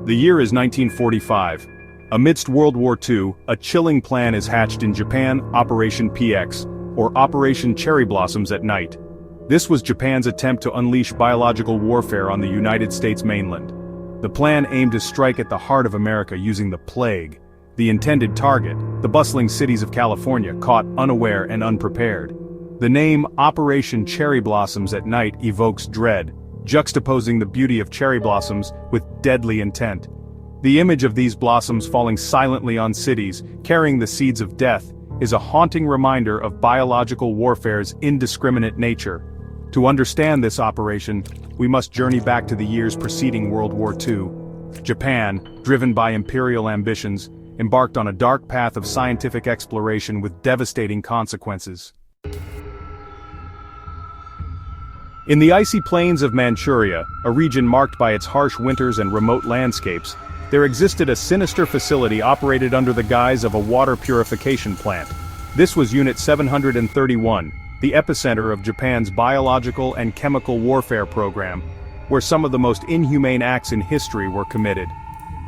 The year is 1945. Amidst World War II, a chilling plan is hatched in Japan, Operation PX, or Operation Cherry Blossoms at Night. This was Japan's attempt to unleash biological warfare on the United States mainland. The plan aimed to strike at the heart of America using the plague. The intended target, the bustling cities of California, caught unaware and unprepared. The name Operation Cherry Blossoms at Night evokes dread, juxtaposing the beauty of cherry blossoms with deadly intent. The image of these blossoms falling silently on cities, carrying the seeds of death, is a haunting reminder of biological warfare's indiscriminate nature. To understand this operation, we must journey back to the years preceding World War II. Japan, driven by imperial ambitions, embarked on a dark path of scientific exploration with devastating consequences. In the icy plains of Manchuria, a region marked by its harsh winters and remote landscapes, there existed a sinister facility operated under the guise of a water purification plant. This was Unit 731, the epicenter of Japan's biological and chemical warfare program, where some of the most inhumane acts in history were committed.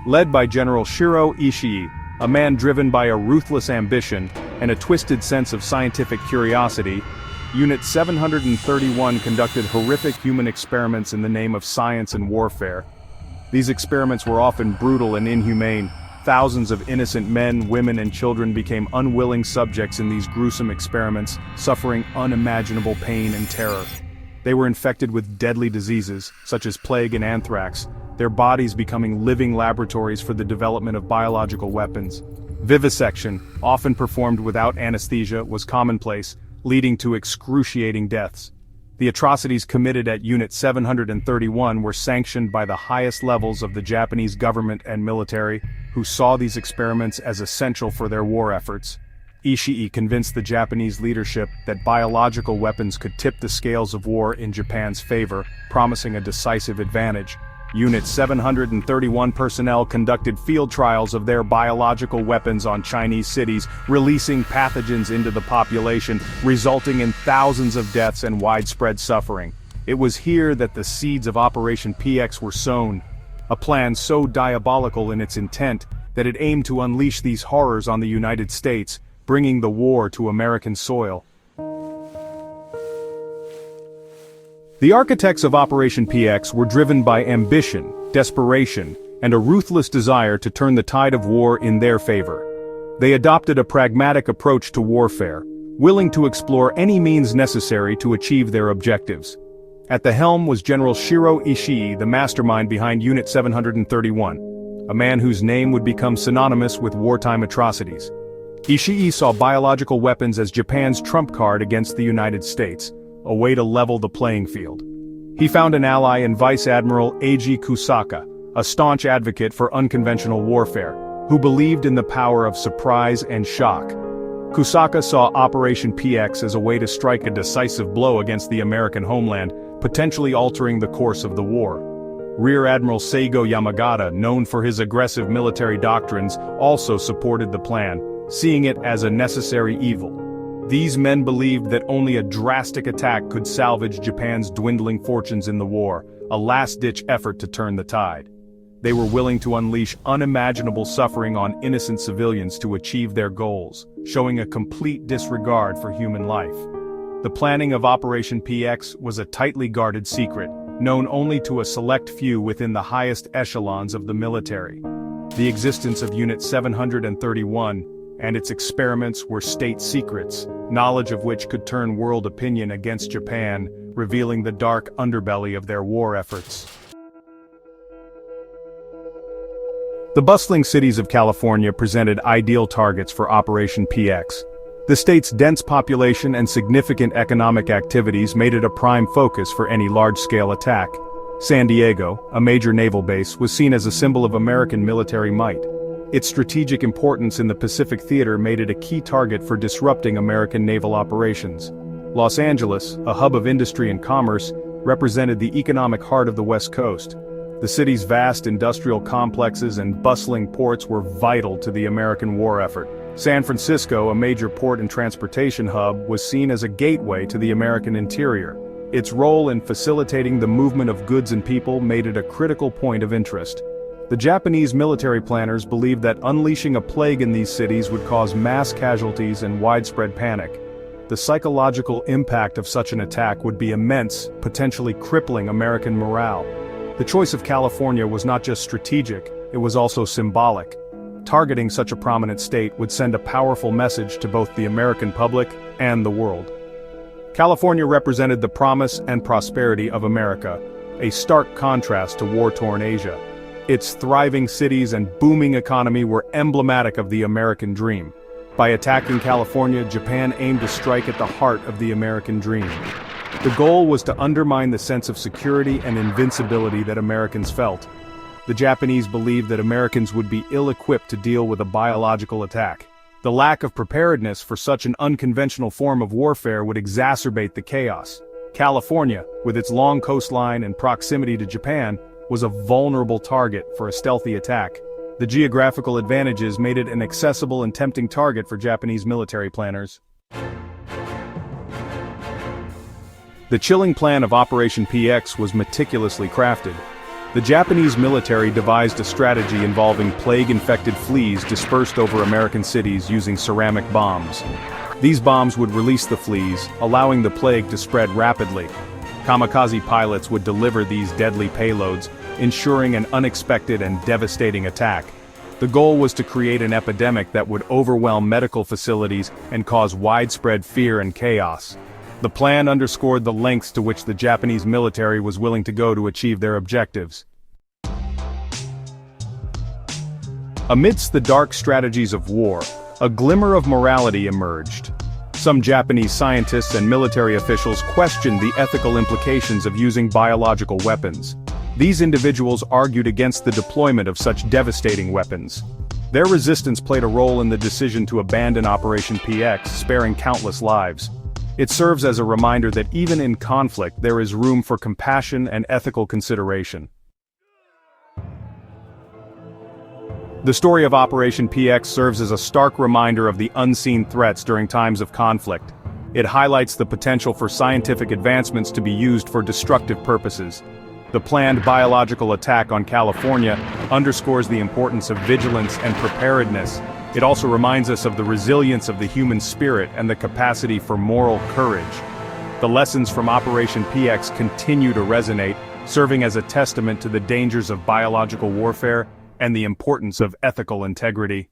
Led by General Shiro Ishii, a man driven by a ruthless ambition and a twisted sense of scientific curiosity, Unit 731 conducted horrific human experiments in the name of science and warfare. These experiments were often brutal and inhumane. Thousands of innocent men, women, and children became unwilling subjects in these gruesome experiments, suffering unimaginable pain and terror. They were infected with deadly diseases, such as plague and anthrax, their bodies becoming living laboratories for the development of biological weapons. Vivisection, often performed without anesthesia, was commonplace, leading to excruciating deaths. The atrocities committed at Unit 731 were sanctioned by the highest levels of the Japanese government and military, who saw these experiments as essential for their war efforts. Ishii convinced the Japanese leadership that biological weapons could tip the scales of war in Japan's favor, promising a decisive advantage. Unit 731 personnel conducted field trials of their biological weapons on Chinese cities, releasing pathogens into the population, resulting in thousands of deaths and widespread suffering. It was here that the seeds of Operation PX were sown, a plan so diabolical in its intent that it aimed to unleash these horrors on the United States, bringing the war to American soil. The architects of Operation PX were driven by ambition, desperation, and a ruthless desire to turn the tide of war in their favor. They adopted a pragmatic approach to warfare, willing to explore any means necessary to achieve their objectives. At the helm was General Shiro Ishii, the mastermind behind Unit 731, a man whose name would become synonymous with wartime atrocities. Ishii saw biological weapons as Japan's trump card against the United States, a way to level the playing field. He found an ally in Vice Admiral Eiji Kusaka, a staunch advocate for unconventional warfare, who believed in the power of surprise and shock. Kusaka saw Operation PX as a way to strike a decisive blow against the American homeland, potentially altering the course of the war. Rear Admiral Seigo Yamagata, known for his aggressive military doctrines, also supported the plan, seeing it as a necessary evil. These men believed that only a drastic attack could salvage Japan's dwindling fortunes in the war, a last-ditch effort to turn the tide. They were willing to unleash unimaginable suffering on innocent civilians to achieve their goals, showing a complete disregard for human life. The planning of Operation PX was a tightly guarded secret, known only to a select few within the highest echelons of the military. The existence of Unit 731 and its experiments were state secrets, knowledge of which could turn world opinion against Japan, revealing the dark underbelly of their war efforts. The bustling cities of California presented ideal targets for Operation PX. The state's dense population and significant economic activities made it a prime focus for any large-scale attack. San Diego, a major naval base, was seen as a symbol of American military might. Its strategic importance in the Pacific theater made it a key target for disrupting American naval operations. Los Angeles, a hub of industry and commerce, represented the economic heart of the West Coast. The city's vast industrial complexes and bustling ports were vital to the American war effort. San Francisco, a major port and transportation hub, was seen as a gateway to the American interior. Its role in facilitating the movement of goods and people made it a critical point of interest. The Japanese military planners believed that unleashing a plague in these cities would cause mass casualties and widespread panic. The psychological impact of such an attack would be immense, potentially crippling American morale. The choice of California was not just strategic, it was also symbolic. Targeting such a prominent state would send a powerful message to both the American public and the world. California represented the promise and prosperity of America, a stark contrast to war-torn Asia. Its thriving cities and booming economy were emblematic of the American dream. By attacking California, Japan aimed to strike at the heart of the American dream. The goal was to undermine the sense of security and invincibility that Americans felt. The Japanese believed that Americans would be ill-equipped to deal with a biological attack. The lack of preparedness for such an unconventional form of warfare would exacerbate the chaos. California, with its long coastline and proximity to Japan, was a vulnerable target for a stealthy attack. The geographical advantages made it an accessible and tempting target for Japanese military planners. The chilling plan of Operation PX was meticulously crafted. The Japanese military devised a strategy involving plague-infected fleas dispersed over American cities using ceramic bombs. These bombs would release the fleas, allowing the plague to spread rapidly. Kamikaze pilots would deliver these deadly payloads, ensuring an unexpected and devastating attack. The goal was to create an epidemic that would overwhelm medical facilities and cause widespread fear and chaos. The plan underscored the lengths to which the Japanese military was willing to go to achieve their objectives. Amidst the dark strategies of war, a glimmer of morality emerged. Some Japanese scientists and military officials questioned the ethical implications of using biological weapons. These individuals argued against the deployment of such devastating weapons. Their resistance played a role in the decision to abandon Operation PX, sparing countless lives. It serves as a reminder that even in conflict there is room for compassion and ethical consideration. The story of Operation PX serves as a stark reminder of the unseen threats during times of conflict. It highlights the potential for scientific advancements to be used for destructive purposes. The planned biological attack on California underscores the importance of vigilance and preparedness. It also reminds us of the resilience of the human spirit and the capacity for moral courage. The lessons from Operation PX continue to resonate, serving as a testament to the dangers of biological warfare and the importance of ethical integrity.